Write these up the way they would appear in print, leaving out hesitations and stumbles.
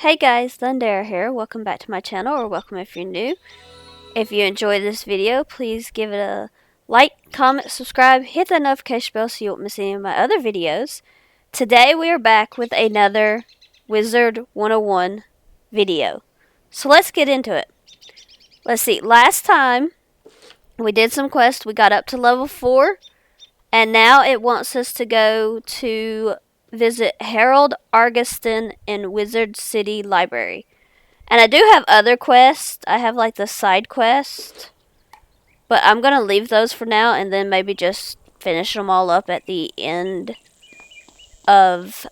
Hey guys, Thundera here. Welcome back to my channel, or welcome if you're new. If you enjoyed this video, please give it a like, comment, subscribe, hit that notification bell so you won't miss any of my other videos. Today we are back with another Wizard 101 video. So let's get into it. Let's see, last time we did some quests, we got up to level 4, and now it wants us to go to visit Harold Argoston in Wizard City Library. And I do have other quests. I have like the side quest. But I'm going to leave those for now and then maybe just finish them all up at the end of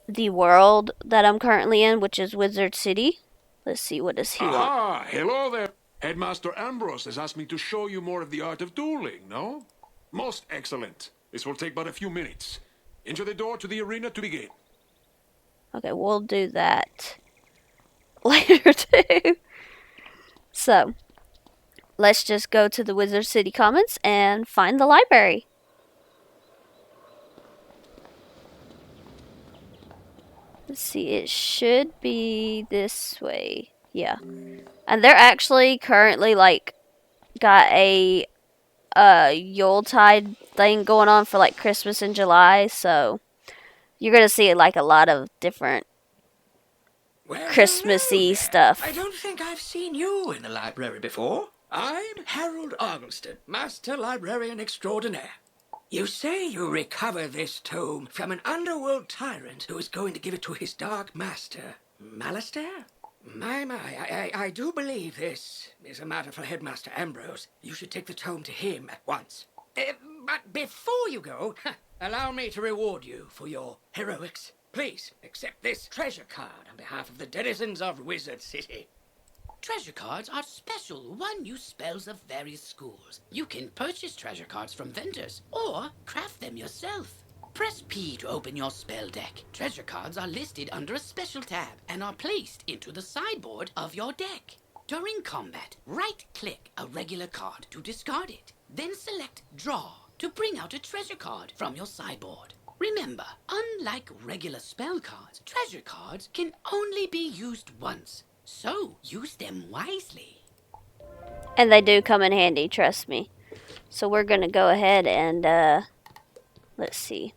the world that I'm currently in, which is Wizard City. Let's see, what does he want? Ah, hello there. Headmaster Ambrose has asked me to show you more of the art of dueling, no? Most excellent. This will take but a few minutes. Enter the door to the arena to begin. Okay, we'll do that later too. So, let's just go to the Wizard City Commons and find the library. Let's see, it should be this way. Yeah. And they're actually currently like got a Yuletide thing going on for like Christmas in July, so you're gonna see like a lot of different Christmassy stuff. I don't think I've seen you in the library before. I'm Harold Argoston, Master Librarian Extraordinaire. You say you recover this tome from an underworld tyrant who is going to give it to his dark master, Malastair? I do believe this is a matter for Headmaster Ambrose. You should take the tome to him at once. But before you go, allow me to reward you for your heroics. Please accept this treasure card on behalf of the denizens of Wizard City. Treasure cards are special one-use spells of various schools. You can purchase treasure cards from vendors or craft them yourself. Press P to open your spell deck. Treasure cards are listed under a special tab and are placed into the sideboard of your deck. During combat, right-click a regular card to discard it. Then select Draw to bring out a treasure card from your sideboard. Remember, unlike regular spell cards, treasure cards can only be used once. So, use them wisely. And they do come in handy, trust me. So we're gonna go ahead and let's see,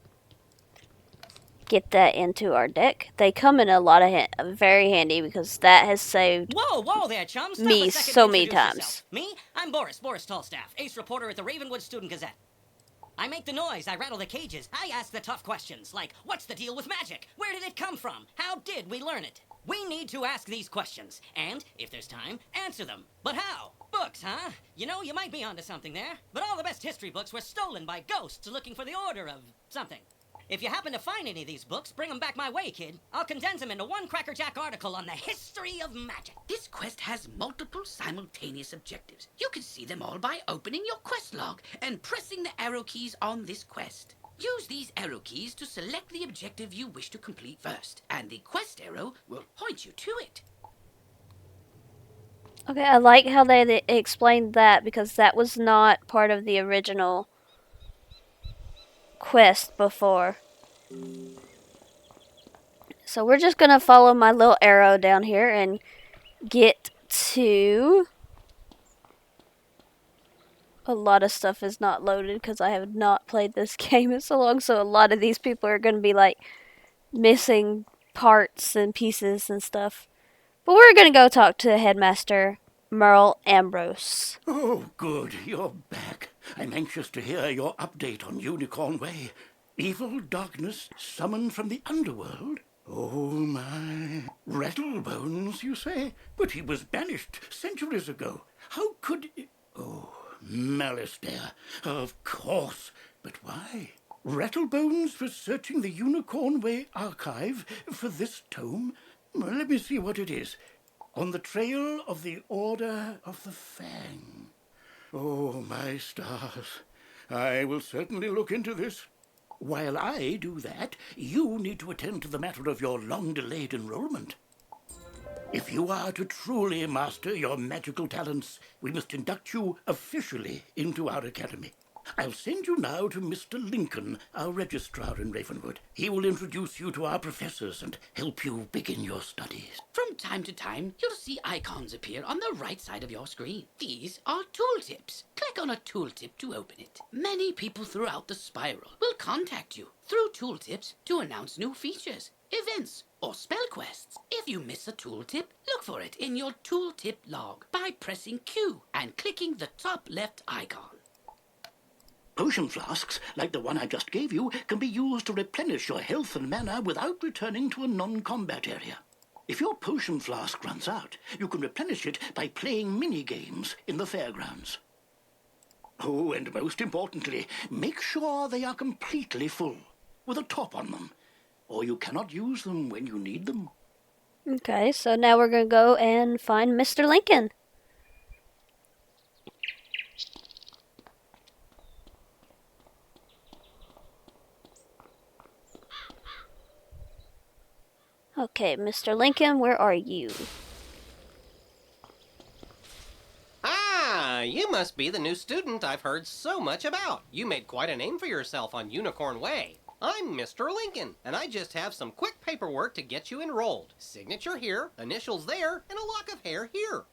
get that into our deck. They come in a lot of very handy because that has saved Whoa there, chum. Stop me a second so to many introduce times. yourself. Me? I'm Boris Tallstaff, ace reporter at the Ravenwood Student Gazette. I make the noise, I rattle the cages, I ask the tough questions, like, what's the deal with magic? Where did it come from? How did we learn it? We need to ask these questions, and, if there's time, answer them. But how? Books, huh? You know, you might be onto something there, but all the best history books were stolen by ghosts looking for the order of something. If you happen to find any of these books, bring them back my way, kid. I'll condense them into one crackerjack article on the history of magic. This quest has multiple simultaneous objectives. You can see them all by opening your quest log and pressing the arrow keys on this quest. Use these arrow keys to select the objective you wish to complete first, and the quest arrow will point you to it. Okay, I like how they explained that because that was not part of the original quest before. So we're just gonna follow my little arrow down here and get to... A lot of stuff is not loaded because I have not played this game in so long, so a lot of these people are gonna be like missing parts and pieces and stuff. But we're gonna go talk to Headmaster Merle Ambrose. Oh, good, you're back. I'm anxious to hear your update on Unicorn Way. Evil darkness summoned from the underworld? Oh, my. Rattlebones, you say? But he was banished centuries ago. How could... Oh, Malastair, of course. But why? Rattlebones was searching the Unicorn Way archive for this tome? Well, let me see what it is. On the trail of the Order of the Fang. Oh, my stars. I will certainly look into this. While I do that, you need to attend to the matter of your long-delayed enrollment. If you are to truly master your magical talents, we must induct you officially into our academy. I'll send you now to Mr. Lincoln, our registrar in Ravenwood. He will introduce you to our professors and help you begin your studies. From time to time, you'll see icons appear on the right side of your screen. These are tooltips. Click on a tooltip to open it. Many people throughout the spiral will contact you through tooltips to announce new features, events, or spell quests. If you miss a tooltip, look for it in your tooltip log by pressing Q and clicking the top left icon. Potion flasks, like the one I just gave you, can be used to replenish your health and mana without returning to a non-combat area. If your potion flask runs out, you can replenish it by playing mini-games in the fairgrounds. Oh, and most importantly, make sure they are completely full, with a top on them, or you cannot use them when you need them. Okay, so now we're going to go and find Mr. Lincoln. Okay, Mr. Lincoln, where are you? Ah, you must be the new student I've heard so much about. You made quite a name for yourself on Unicorn Way. I'm Mr. Lincoln, and I just have some quick paperwork to get you enrolled. Signature here, initials there, and a lock of hair here.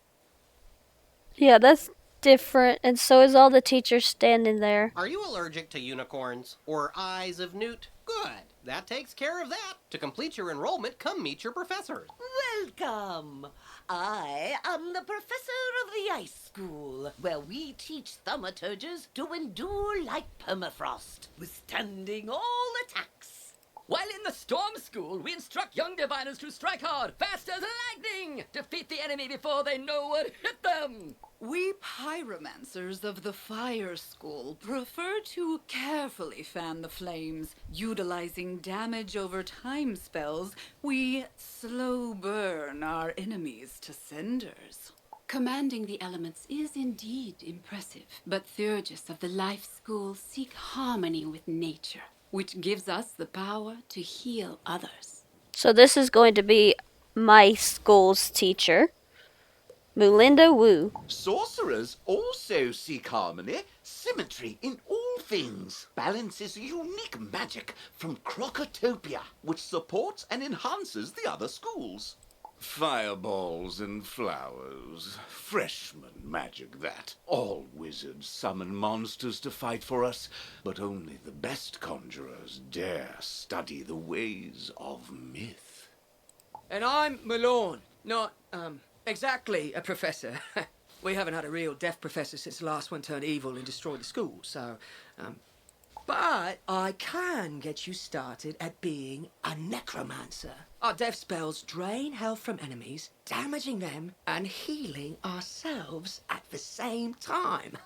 Yeah, that's different, and so is all the teachers standing there. Are you allergic to unicorns? Or eyes of newt? Good. That takes care of that. To complete your enrollment, come meet your professor. Welcome! I am the professor of the Ice School, where we teach thaumaturges to endure like permafrost, withstanding all attacks. While in the Storm School, we instruct young diviners to strike hard, fast as lightning, defeat the enemy before they know what hit them. We pyromancers of the Fire School prefer to carefully fan the flames. Utilizing damage over time spells, we slow burn our enemies to cinders. Commanding the elements is indeed impressive, but Theurgis of the Life School seek harmony with nature, which gives us the power to heal others. So this is going to be my school's teacher, Mulinda Wu. Sorcerers also seek harmony, symmetry in all things. Balance is unique magic from Crocotopia, which supports and enhances the other schools. Fireballs and flowers. Freshman magic, that. All wizards summon monsters to fight for us, but only the best conjurers dare study the ways of myth. And I'm Malone, not, exactly a professor. We haven't had a real deaf professor since the last one turned evil and destroyed the school, so, but I can get you started at being a necromancer. Our death spells drain health from enemies, damaging them and healing ourselves at the same time.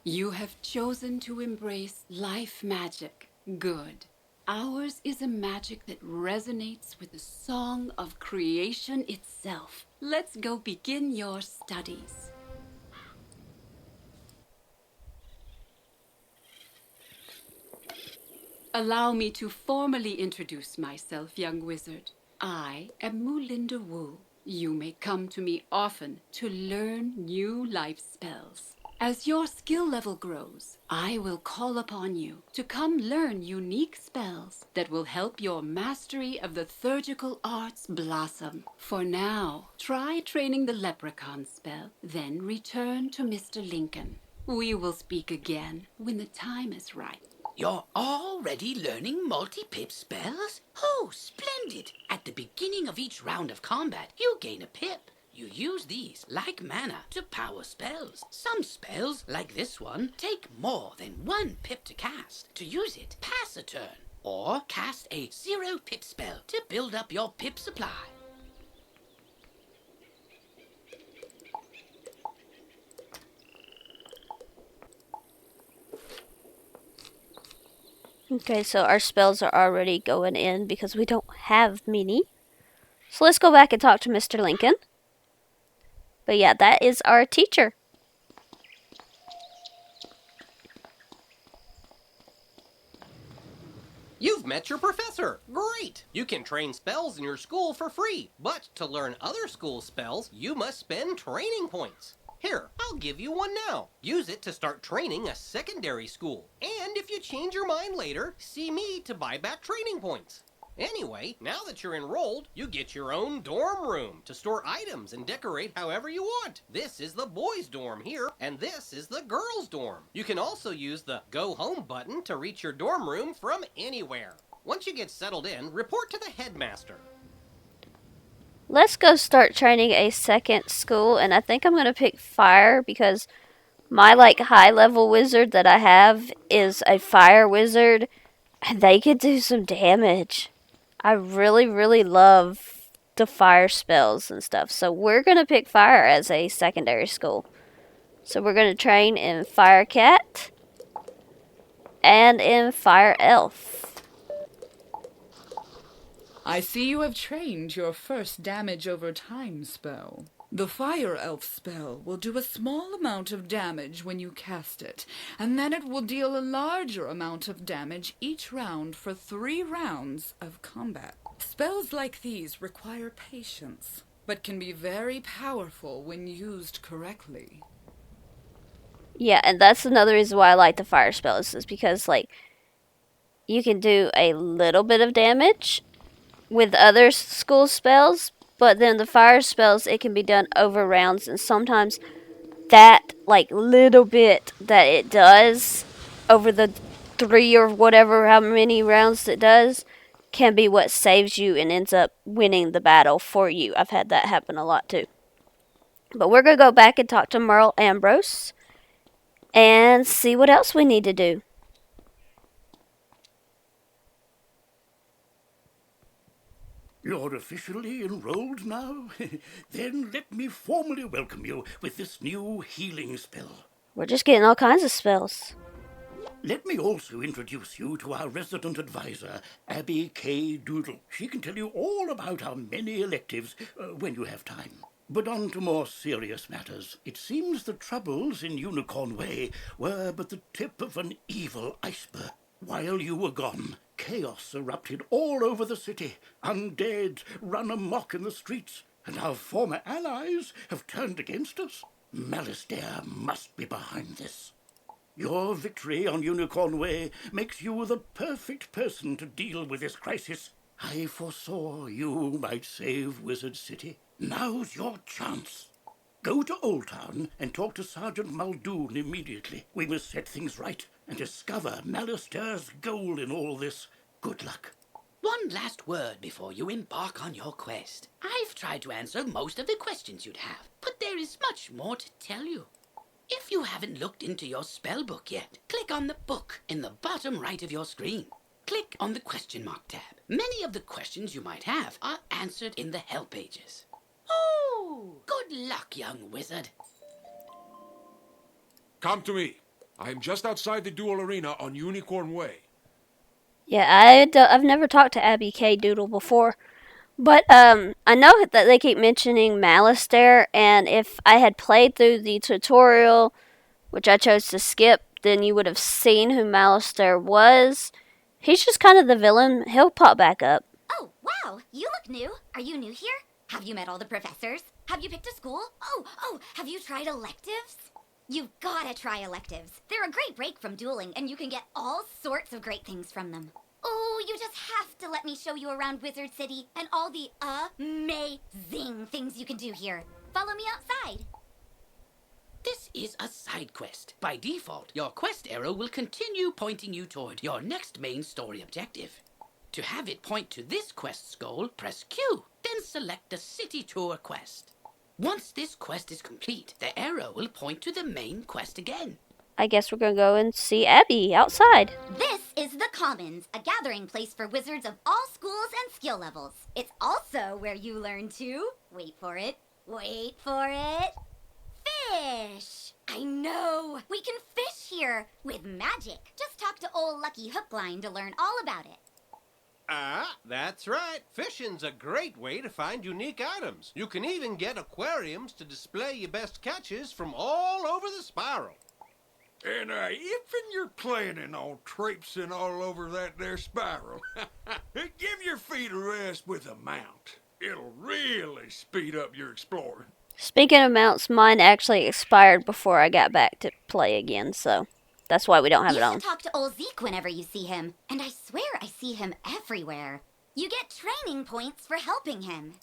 You have chosen to embrace life magic. Good. Ours is a magic that resonates with the song of creation itself. Let's go begin your studies. Allow me to formally introduce myself, young wizard. I am Mulinda Wu. You may come to me often to learn new life spells. As your skill level grows, I will call upon you to come learn unique spells that will help your mastery of the theurgical arts blossom. For now, try training the leprechaun spell, then return to Mr. Lincoln. We will speak again when the time is right. You're already learning multi-pip spells? Oh, splendid! At the beginning of each round of combat, you gain a pip. You use these, like mana, to power spells. Some spells, like this one, take more than 1 pip to cast. To use it, pass a turn. Or cast a 0 pip spell to build up your pip supply. Okay, so our spells are already going in because we don't have many. So let's go back and talk to Mr. Lincoln. But yeah, that is our teacher. You've met your professor. Great! You can train spells in your school for free, but to learn other school spells, you must spend training points. Here, I'll give you one now. Use it to start training a secondary school. And if you change your mind later, see me to buy back training points. Anyway, now that you're enrolled, you get your own dorm room to store items and decorate however you want. This is the boys' dorm here, and this is the girls' dorm. You can also use the Go Home button to reach your dorm room from anywhere. Once you get settled in, report to the headmaster. Let's go start training a second school, and I think I'm going to pick fire because my high level wizard that I have is a fire wizard, and they could do some damage. I really, really love the fire spells and stuff. So we're going to pick fire as a secondary school. So we're going to train in Fire Cat and in Fire Elf. I see you have trained your first damage over time spell. The Fire Elf spell will do a small amount of damage when you cast it, and then it will deal a larger amount of damage each round for 3 rounds of combat. Spells like these require patience, but can be very powerful when used correctly. Yeah, and that's another reason why I like the fire spells, is because, you can do a little bit of damage with other school spells, but then the fire spells, it can be done over rounds, and sometimes that, little bit that it does over the 3 or whatever, how many rounds it does, can be what saves you and ends up winning the battle for you. I've had that happen a lot, too. But we're going to go back and talk to Merle Ambrose and see what else we need to do. You're officially enrolled now? Then let me formally welcome you with this new healing spell. We're just getting all kinds of spells. Let me also introduce you to our resident advisor, Abby K. Doodle. She can tell you all about our many electives when you have time. But on to more serious matters. It seems the troubles in Unicorn Way were but the tip of an evil iceberg. While you were gone, chaos erupted all over the city. Undead run amok in the streets, and our former allies have turned against us. Malastare must be behind this. Your victory on Unicorn Way makes you the perfect person to deal with this crisis. I foresaw you might save Wizard City. Now's your chance. Go to Old Town and talk to Sergeant Muldoon immediately. We must set things right and discover Malastare's goal in all this. Good luck. One last word before you embark on your quest. I've tried to answer most of the questions you'd have, but there is much more to tell you. If you haven't looked into your spell book yet, click on the book in the bottom right of your screen. Click on the question mark tab. Many of the questions you might have are answered in the help pages. Oh, good luck, young wizard. Come to me. I am just outside the duel arena on Unicorn Way. Yeah, I've never talked to Abby K. Doodle before. But I know that they keep mentioning Malastare, and if I had played through the tutorial, which I chose to skip, then you would have seen who Malastare was. He's just kind of the villain. He'll pop back up. Oh, wow, you look new. Are you new here? Have you met all the professors? Have you picked a school? Oh, have you tried electives? You've gotta try electives. They're a great break from dueling, and you can get all sorts of great things from them. Oh, you just have to let me show you around Wizard City and all the amazing things you can do here. Follow me outside. This is a side quest. By default, your quest arrow will continue pointing you toward your next main story objective. To have it point to this quest's goal, press Q, then select the City Tour quest. Once this quest is complete, the arrow will point to the main quest again. I guess we're going to go and see Abby outside. This is the Commons, a gathering place for wizards of all schools and skill levels. It's also where you learn to, wait for it, fish! I know! We can fish here with magic. Just talk to old Lucky Hookline to learn all about it. That's right. Fishing's a great way to find unique items. You can even get aquariums to display your best catches from all over the spiral. And if you're planning on traipsing all over that there spiral, give your feet a rest with a mount. It'll really speed up your exploring. Speaking of mounts, mine actually expired before I got back to play again, so that's why we don't have You it on. should talk to old Zeke whenever you see him. And I swear I see him everywhere. You get training points for helping him.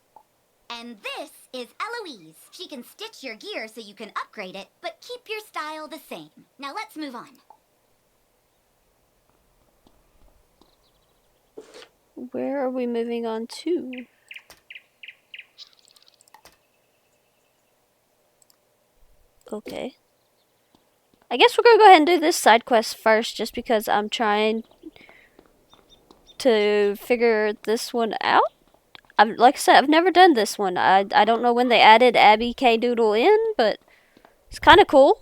And this is Eloise. She can stitch your gear so you can upgrade it, but keep your style the same. Now let's move on. Where are we moving on to? Okay. I guess we're gonna go ahead and do this side quest first, just because I'm trying to figure this one out. Like I said, I've never done this one. I don't know when they added Abby K. Doodle in, but it's kind of cool.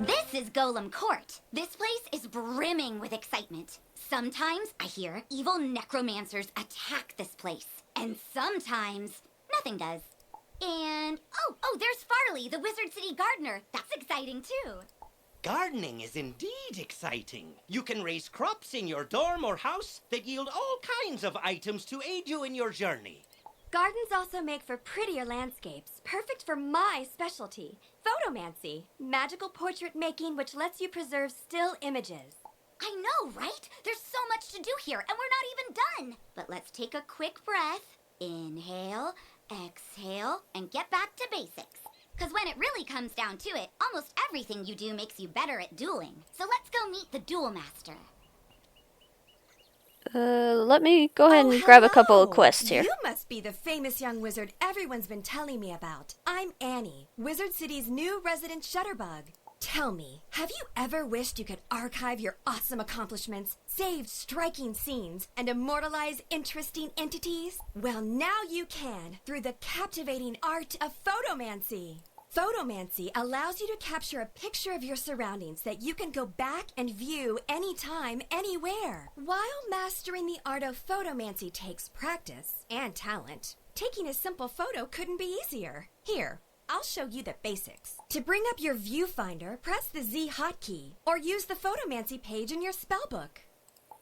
This is Golem Court. This place is brimming with excitement. Sometimes, I hear, evil necromancers attack this place. And sometimes, nothing does. And, oh, there's Farley, the Wizard City gardener. That's exciting, too. Gardening is indeed exciting. You can raise crops in your dorm or house that yield all kinds of items to aid you in your journey. Gardens also make for prettier landscapes, perfect for my specialty, photomancy, magical portrait making which lets you preserve still images. I know, right? There's so much to do here, and we're not even done. But let's take a quick breath. Inhale, exhale, and get back to basics. Because when it really comes down to it, almost everything you do makes you better at dueling. So let's go meet the Duel Master. Let me go ahead and grab a couple of quests here. You must be the famous young wizard everyone's been telling me about. I'm Annie, Wizard City's new resident shutterbug. Tell me, have you ever wished you could archive your awesome accomplishments, save striking scenes, and immortalize interesting entities? Well, now you can, through the captivating art of photomancy. Photomancy allows you to capture a picture of your surroundings that you can go back and view anytime, anywhere. While mastering the art of photomancy takes practice and talent, taking a simple photo couldn't be easier. Here, I'll show you the basics. To bring up your viewfinder, press the Z hotkey, or use the photomancy page in your spellbook.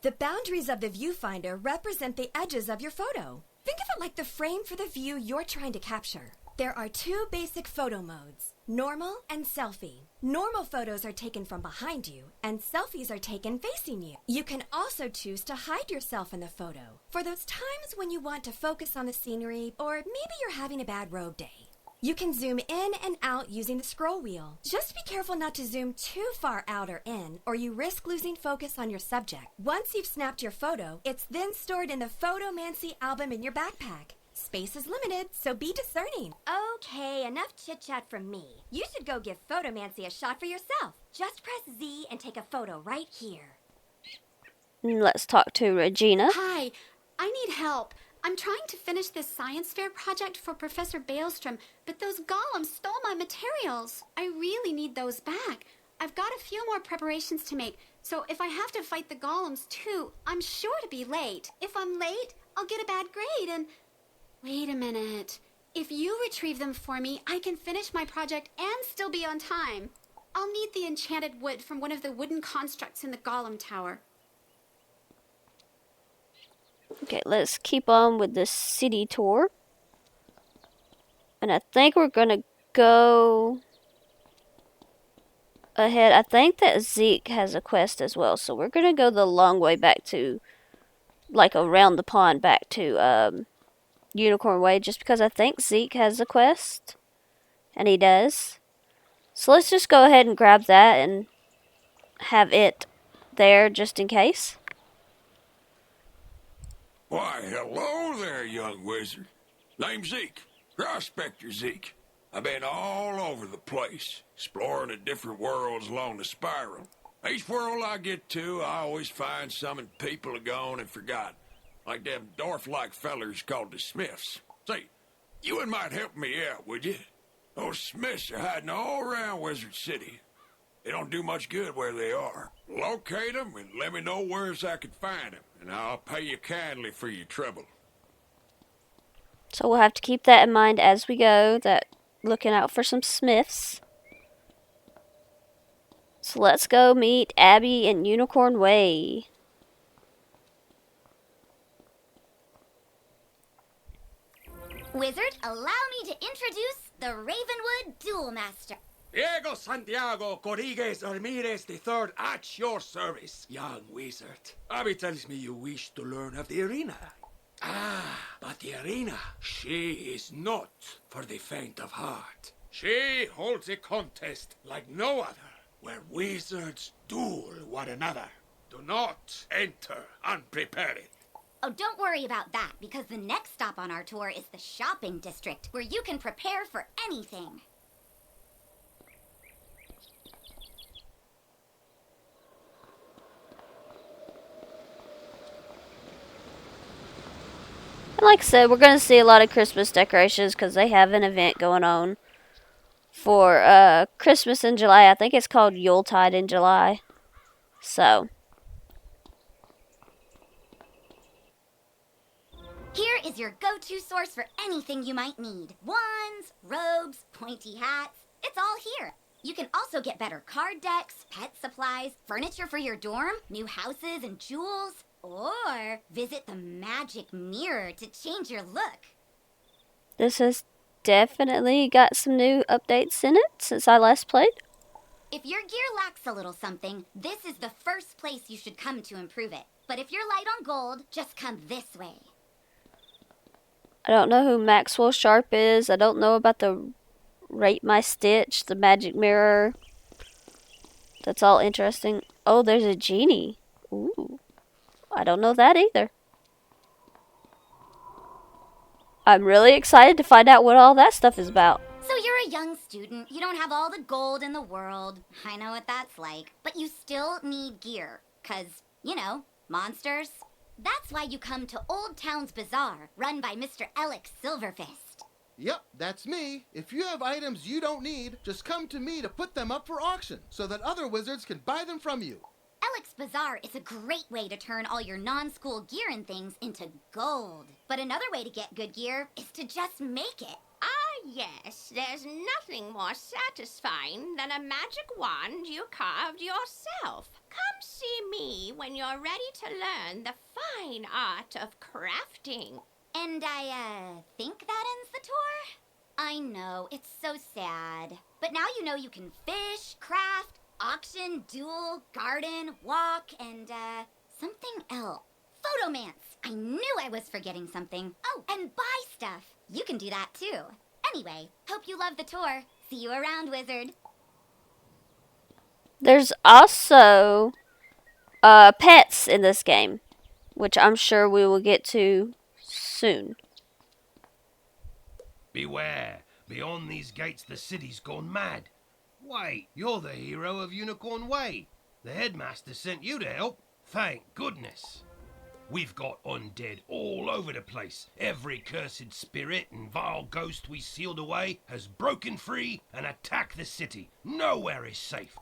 The boundaries of the viewfinder represent the edges of your photo. Think of it like the frame for the view you're trying to capture. There are two basic photo modes, normal and selfie. Normal photos are taken from behind you, and selfies are taken facing you. You can also choose to hide yourself in the photo for those times when you want to focus on the scenery, or maybe you're having a bad road day. You can zoom in and out using the scroll wheel. Just be careful not to zoom too far out or in, or you risk losing focus on your subject. Once you've snapped your photo, it's then stored in the Photomancy album in your backpack. Space is limited, so be discerning. Okay, enough chit-chat from me. You should go give Photomancy a shot for yourself. Just press Z and take a photo right here. Let's talk to Regina. Hi, I need help. I'm trying to finish this science fair project for Professor Baelstrom, but those golems stole my materials. I really need those back. I've got a few more preparations to make, so if I have to fight the golems too, I'm sure to be late. If I'm late, I'll get a bad grade and... Wait a minute. If you retrieve them for me, I can finish my project and still be on time. I'll need the enchanted wood from one of the wooden constructs in the golem tower. Okay, let's keep on with this city tour. And I think we're gonna go ahead. I think that Zeke has a quest as well, so we're gonna go the long way back to, like, around the pond back to Unicorn Way, just because I think Zeke has a quest, and he does. So let's just go ahead and grab that and have it there just in case. Why, hello there, young wizard. Name's Zeke, Prospector Zeke. I've been all over the place, exploring the different worlds along the spiral. Each world I get to, I always find some people are gone and forgotten. Like them dwarf-like fellers called the Smiths. Say, you and might help me out, would you? Those Smiths are hiding all around Wizard City. They don't do much good where they are. Locate them and let me know where's I can find them, and I'll pay you kindly for your trouble. So we'll have to keep that in mind as we go, that looking out for some Smiths. So let's go meet Abby in Unicorn Way. Wizard, allow me to introduce the Ravenwood Duel Master. Diego Santiago Corrigues Ramirez III at your service, young wizard. Abby tells me you wish to learn of the arena. Ah, but the arena, she is not for the faint of heart. She holds a contest like no other, where wizards duel one another. Do not enter unprepared. Oh, don't worry about that, because the next stop on our tour is the shopping district, where you can prepare for anything. And like I said, we're going to see a lot of Christmas decorations because they have an event going on for Christmas in July. I think it's called Yuletide in July. So, Here is your go-to source for anything you might need. Wands, robes, pointy hats. It's all here. You can also get better card decks, pet supplies, furniture for your dorm, new houses and jewels, or visit the magic mirror to change your look. this has definitely got some new updates in it since I last played. If your gear lacks a little something, this is the first place you should come to improve it. But if you're light on gold, just come this way. I don't know who Maxwell Sharp is. I don't know about the Rate My Stitch, the magic mirror. That's all interesting. Oh, there's a genie. Ooh. I don't know that either. I'm really excited to find out what all that stuff is about. So you're a young student, you don't have all the gold in the world. I know what that's like. But you still need gear. 'Cause, you know, monsters. That's why you come to Old Town's Bazaar, run by Mr. Alex Silverfist. Yep, that's me. If you have items you don't need, just come to me to put them up for auction so that other wizards can buy them from you. Alex Bazaar is a great way to turn all your non-school gear and things into gold. But another way to get good gear is to just make it. Ah, yes, there's nothing more satisfying than a magic wand you carved yourself. Come see me when you're ready to learn the fine art of crafting. And I think that ends the tour? I know, it's so sad. But now you know you can fish, craft, auction, duel, garden, walk, and, something else. Photomance! I knew I was forgetting something. Oh, and buy stuff. You can do that too. Anyway, hope you love the tour. See you around, Wizard. There's also pets in this game, which I'm sure we will get to soon. Beware. Beyond these gates the city's gone mad. Wait, you're the hero of Unicorn Way. The headmaster sent you to help. Thank goodness. We've got undead all over the place. Every cursed spirit and vile ghost we sealed away has broken free and attacked the city. Nowhere is safe.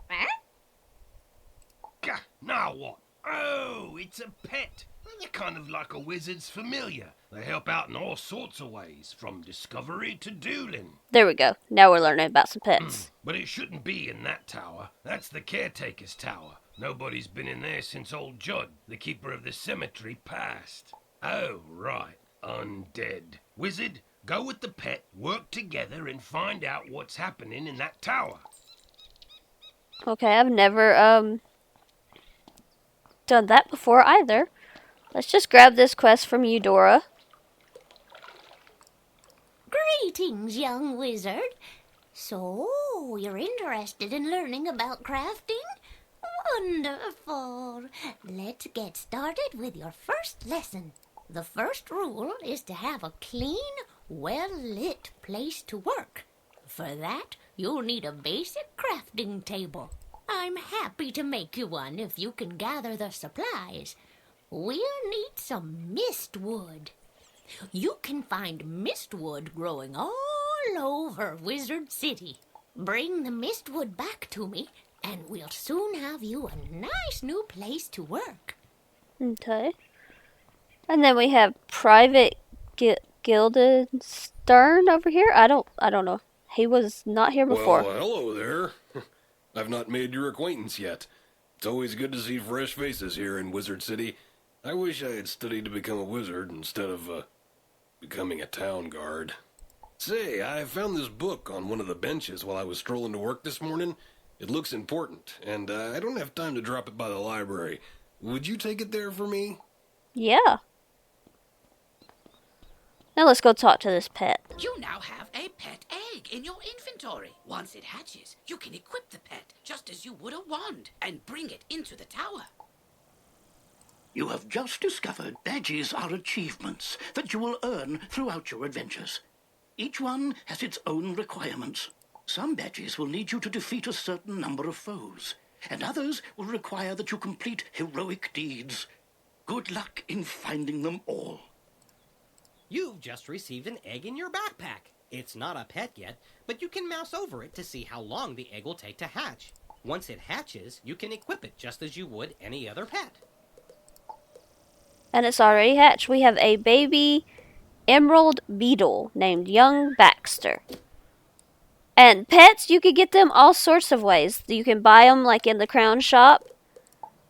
Gah, now what? Oh, it's a pet. They're kind of like a wizard's familiar. They help out in all sorts of ways, from discovery to dueling. There we go. Now we're learning about some pets. But it shouldn't be in that tower. That's the caretaker's tower. Nobody's been in there since old Judd, the keeper of the cemetery, passed. Oh, right. Undead. Wizard, go with the pet, work together, and find out what's happening in that tower. Okay, I've never done that before either. Let's just grab this quest from Eudora. Greetings, young wizard. So, you're interested in learning about crafting? Wonderful. Let's get started with your first lesson. The first rule is to have a clean, well-lit place to work. For that, you'll need a basic crafting table. I'm happy to make you one if you can gather the supplies. We'll need some mistwood. You can find mistwood growing all over Wizard City. Bring the mistwood back to me, and we'll soon have you a nice new place to work. Okay. And then we have Private Guildenstern over here. I don't know. He was not here before. Well, hello there. I've not made your acquaintance yet. It's always good to see fresh faces here in Wizard City. I wish I had studied to become a wizard instead of, becoming a town guard. Say, I found this book on one of the benches while I was strolling to work this morning. It looks important, and I don't have time to drop it by the library. Would you take it there for me? Yeah. Now let's go talk to this pet. You now have a pet egg in your inventory. Once it hatches, you can equip the pet just as you would a wand and bring it into the tower. You have just discovered badges are achievements that you will earn throughout your adventures. Each one has its own requirements. Some badges will need you to defeat a certain number of foes, and others will require that you complete heroic deeds. Good luck in finding them all. You've just received an egg in your backpack. It's not a pet yet, but you can mouse over it to see how long the egg will take to hatch. Once it hatches, you can equip it just as you would any other pet. And it's already hatched. We have a baby emerald beetle named Young Baxter. And pets, you can get them all sorts of ways. You can buy them like in the crown shop.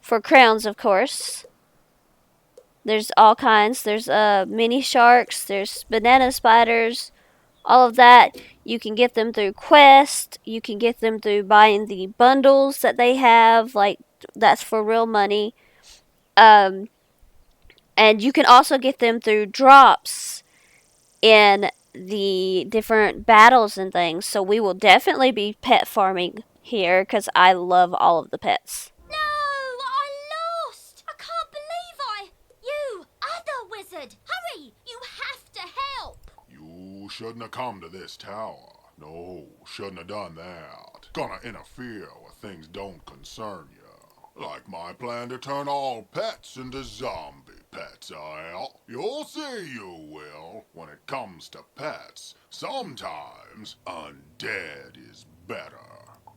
For crowns, of course. There's all kinds. There's mini sharks. There's banana spiders. All of that. You can get them through quests. You can get them through buying the bundles that they have. Like, that's for real money. And you can also get them through drops in the different battles and things. So we will definitely be pet farming here because I love all of the pets. No, I lost. I can't believe You, other wizard, hurry! You have to help. You shouldn't have come to this tower. No, shouldn't have done that. Gonna interfere where things don't concern you. Like my plan to turn all pets into zombie pets, You'll see you will. When it comes to pets, sometimes undead is better.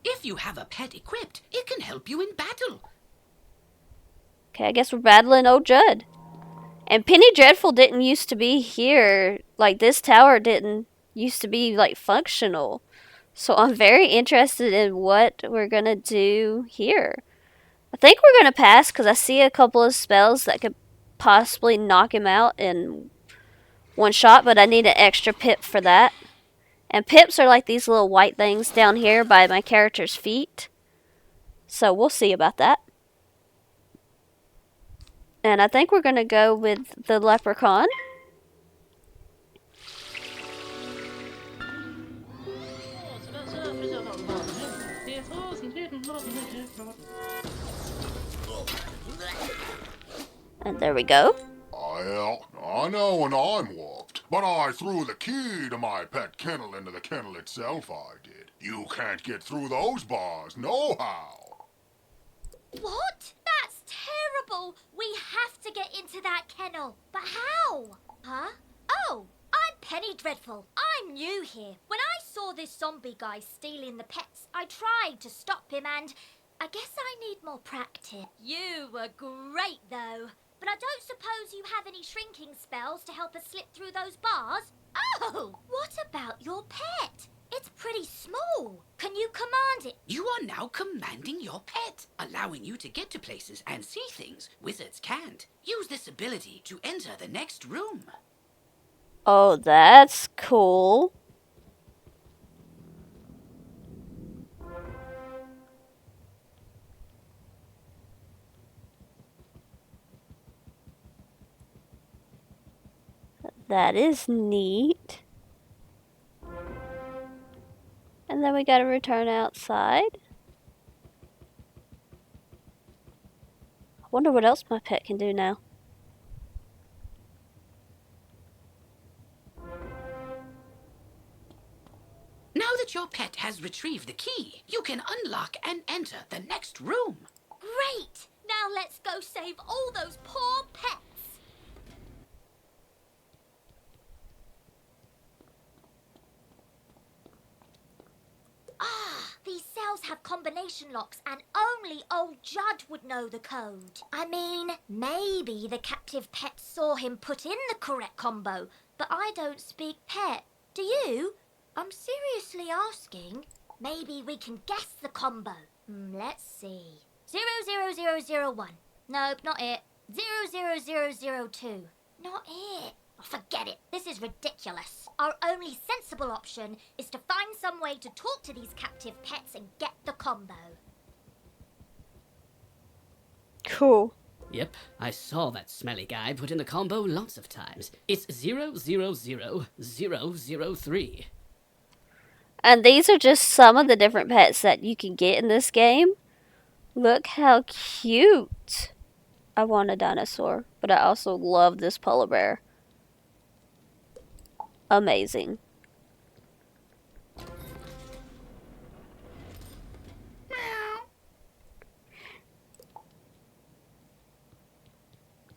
If you have a pet equipped, it can help you in battle. Okay, I guess we're battling old Judd. And Penny Dreadful didn't used to be here. Like, this tower didn't used to be, like, functional. So I'm very interested in what we're gonna do here. I think we're going to pass because I see a couple of spells that could possibly knock him out in one shot, but I need an extra pip for that. And pips are like these little white things down here by my character's feet. So we'll see about that. And I think we're going to go with the leprechaun. And there we go. Well, I know when I'm whooped, but I threw the key to my pet kennel into the kennel itself, I did. You can't get through those bars, nohow. What? That's terrible. We have to get into that kennel. But how? Huh? Oh, I'm Penny Dreadful. I'm new here. When I saw this zombie guy stealing the pets, I tried to stop him and I guess I need more practice. You were great, though. But I don't suppose you have any shrinking spells to help us slip through those bars? Oh, what about your pet? It's pretty small. Can you command it? You are now commanding your pet, allowing you to get to places and see things wizards can't. Use this ability to enter the next room. Oh, that's cool. That is neat. And then we gotta return outside. I wonder what else my pet can do now. Now that your pet has retrieved the key, you can unlock and enter the next room. Great! Now let's go save all those poor pets. These cells have combination locks and only old Judd would know the code. I mean, maybe the captive pet saw him put in the correct combo, but I don't speak pet. Do you? I'm seriously asking. Maybe we can guess the combo. Let's see. 00001. Nope, not it. 00002. Not it. Forget it. This is ridiculous. Our only sensible option is to find some way to talk to these captive pets and get the combo. Cool. Yep, I saw that smelly guy put in the combo lots of times. It's 000003. And these are just some of the different pets that you can get in this game. Look how cute. I want a dinosaur, but I also love this polar bear. Amazing.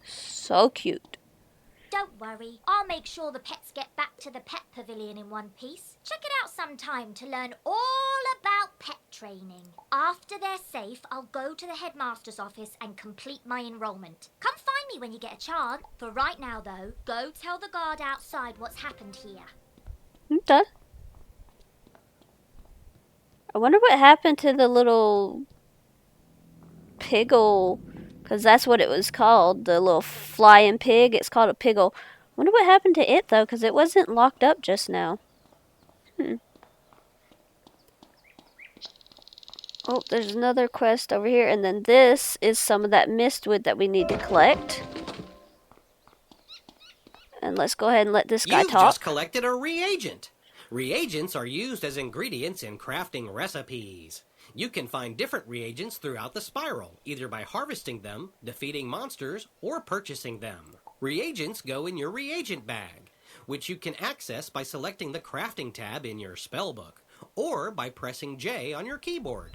So cute. Don't worry, I'll make sure the pets get back to the pet pavilion in one piece. Check it out sometime to learn all about pet training. After they're safe, I'll go to the headmaster's office and complete my enrollment. Come find me when you get a chance. For right now, though, go tell the guard outside what's happened here. Okay. I wonder what happened to the little piggle, because that's what it was called, the little flying pig. It's called a piggle. I wonder what happened to it, though, because it wasn't locked up just now. Oh, there's another quest over here, and then this is some of that mistwood that we need to collect. And let's go ahead and let this guy You've talk. just collected a reagent. Reagents are used as ingredients in crafting recipes. You can find different reagents throughout the spiral, either by harvesting them, defeating monsters, or purchasing them. Reagents go in your reagent bag, which you can access by selecting the crafting tab in your spellbook, or by pressing J on your keyboard.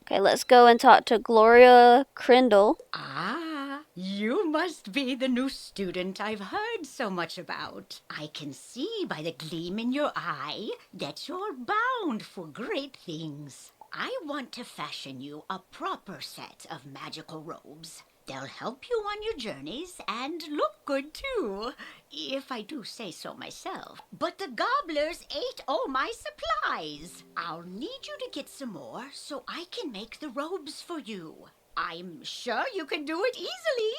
Okay, let's go and talk to Gloria Crindle. Ah, you must be the new student I've heard so much about. I can see by the gleam in your eye that you're bound for great things. I want to fashion you a proper set of magical robes. They'll help you on your journeys and look good too, if I do say so myself. But the gobblers ate all my supplies. I'll need you to get some more so I can make the robes for you. I'm sure you can do it easily.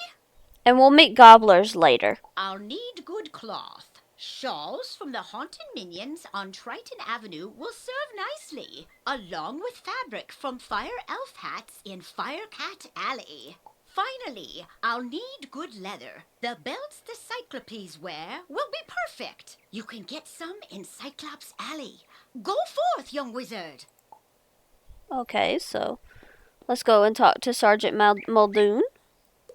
And we'll meet gobblers later. I'll need good cloth. Shawls from the haunted minions on Triton Avenue will serve nicely, along with fabric from Fire Elf hats in Firecat Alley. Finally, I'll need good leather. The belts the Cyclopes wear will be perfect. You can get some in Cyclops Alley. Go forth, young wizard. Okay, so let's go and talk to Sergeant Muldoon.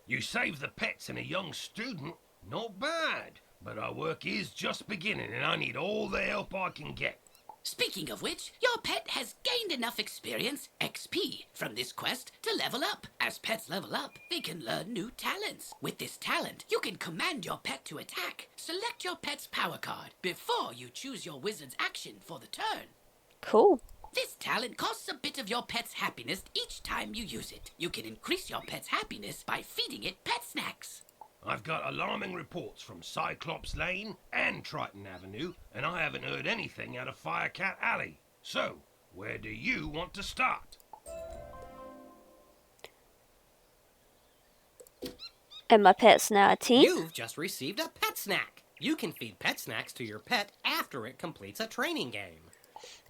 You saved the pets and a young student. Not bad. But our work is just beginning, and I need all the help I can get. Speaking of which, your pet has gained enough experience, XP, from this quest to level up. As pets level up, they can learn new talents. With this talent, you can command your pet to attack. Select your pet's power card before you choose your wizard's action for the turn. Cool. This talent costs a bit of your pet's happiness each time you use it. You can increase your pet's happiness by feeding it pet snacks. I've got alarming reports from Cyclops Lane and Triton Avenue, and I haven't heard anything out of Firecat Alley. So, where do you want to start? And my pet's now a teen. You've just received a pet snack. You can feed pet snacks to your pet after it completes a training game.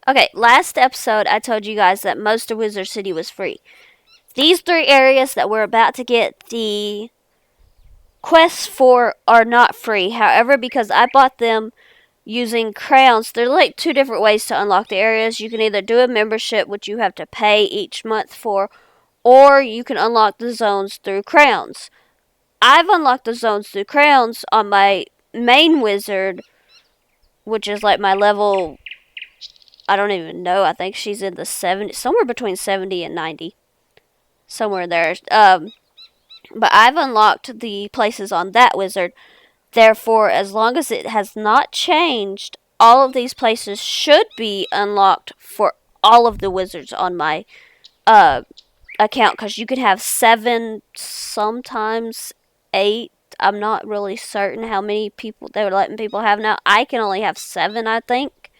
Okay, last episode I told you guys that most of Wizard City was free. These 3 areas that we're about to get the quests for are not free. However, because I bought them using crowns, they're like 2 different ways to unlock the areas. You can either do a membership, which you have to pay each month for, or you can unlock the zones through crowns. I've unlocked the zones through crowns on my main wizard, which is like my level, I don't even know, I think she's in the 70, somewhere between 70 and 90. Somewhere there. But I've unlocked the places on that wizard. Therefore, as long as it has not changed, all of these places should be unlocked for all of the wizards on my account. Because you can have 7, sometimes 8. I'm not really certain how many people they're letting people have now. I can only have 7, I think.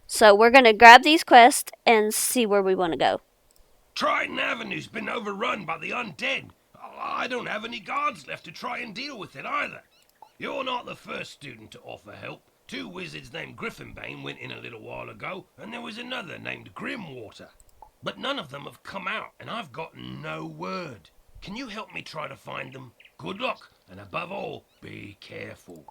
So we're going to grab these quests and see where we want to go. Triton Avenue's been overrun by the undead. I don't have any guards left to try and deal with it either. You're not the first student to offer help. 2 wizards named Griffinbane went in a little while ago, and there was another named Grimwater. But none of them have come out, and I've gotten no word. Can you help me try to find them? Good luck, and above all, be careful.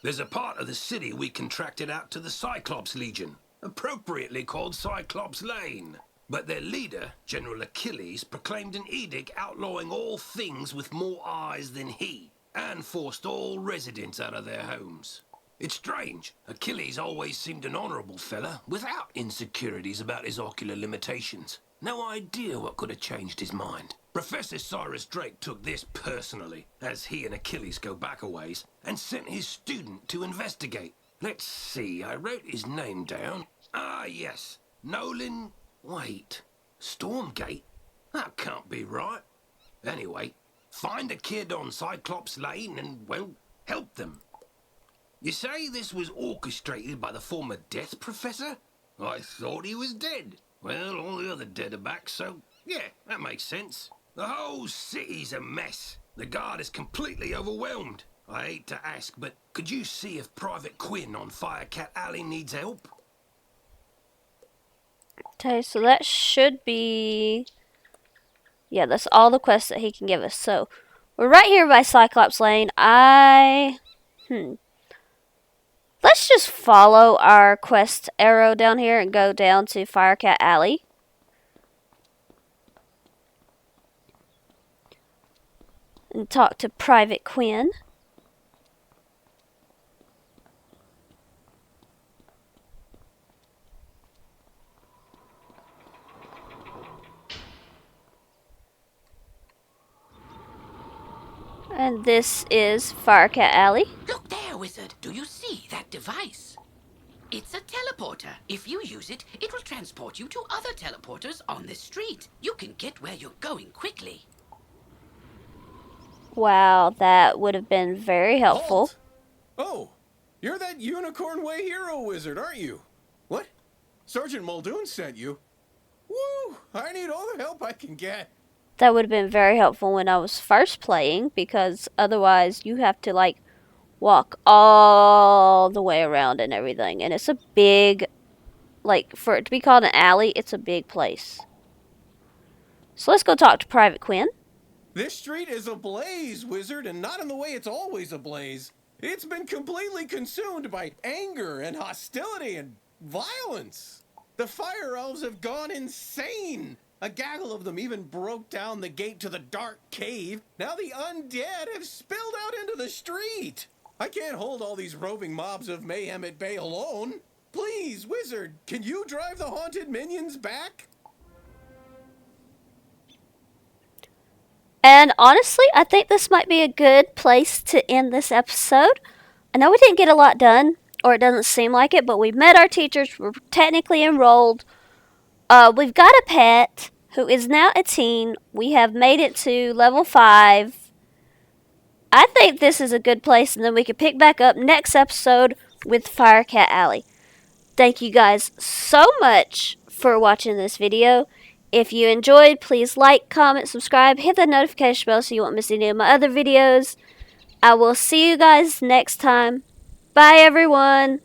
There's a part of the city we contracted out to the Cyclops Legion, appropriately called Cyclops Lane. But their leader, General Achilles, proclaimed an edict outlawing all things with more eyes than he, and forced all residents out of their homes. It's strange. Achilles always seemed an honourable fella, without insecurities about his ocular limitations. No idea what could have changed his mind. Professor Cyrus Drake took this personally, as he and Achilles go back a ways, and sent his student to investigate. Let's see, I wrote his name down. Ah, yes, Nolan... Wait, Stormgate? That can't be right. Anyway, find a kid on Cyclops Lane and, well, help them. You say this was orchestrated by the former Death Professor? I thought he was dead. Well, all the other dead are back, so, yeah, that makes sense. The whole city's a mess. The guard is completely overwhelmed. I hate to ask, but could you see if Private Quinn on Firecat Alley needs help? Okay, so that should be... Yeah, that's all the quests that he can give us. So, we're right here by Cyclops Lane. Let's just follow our quest arrow down here and go down to Firecat Alley. And talk to Private Quinn. And this is Firecat Alley. Look there, Wizard. Do you see that device? It's a teleporter. If you use it, it will transport you to other teleporters on this street. You can get where you're going quickly. Wow, that would have been very helpful. Oh, you're that Unicorn Way hero wizard, aren't you? What? Sergeant Muldoon sent you? Woo! I need all the help I can get. That would have been very helpful when I was first playing, because otherwise you have to, like, walk all the way around and everything. And it's a big, like, for it to be called an alley, it's a big place. So let's go talk to Private Quinn. This street is ablaze, wizard, and not in the way it's always ablaze. It's been completely consumed by anger and hostility and violence. The fire elves have gone insane. A gaggle of them even broke down the gate to the dark cave. Now the undead have spilled out into the street. I can't hold all these roving mobs of mayhem at bay alone. Please, wizard, can you drive the haunted minions back? And honestly, I think this might be a good place to end this episode. I know we didn't get a lot done, or it doesn't seem like it, but we met our teachers, we're technically enrolled. We've got a pet who is now a teen. We have made it to level 5. I think this is a good place, and then we can pick back up next episode with Firecat Alley. Thank you guys so much for watching this video. If you enjoyed, please like, comment, subscribe, hit the notification bell so you won't miss any of my other videos. I will see you guys next time. Bye, everyone.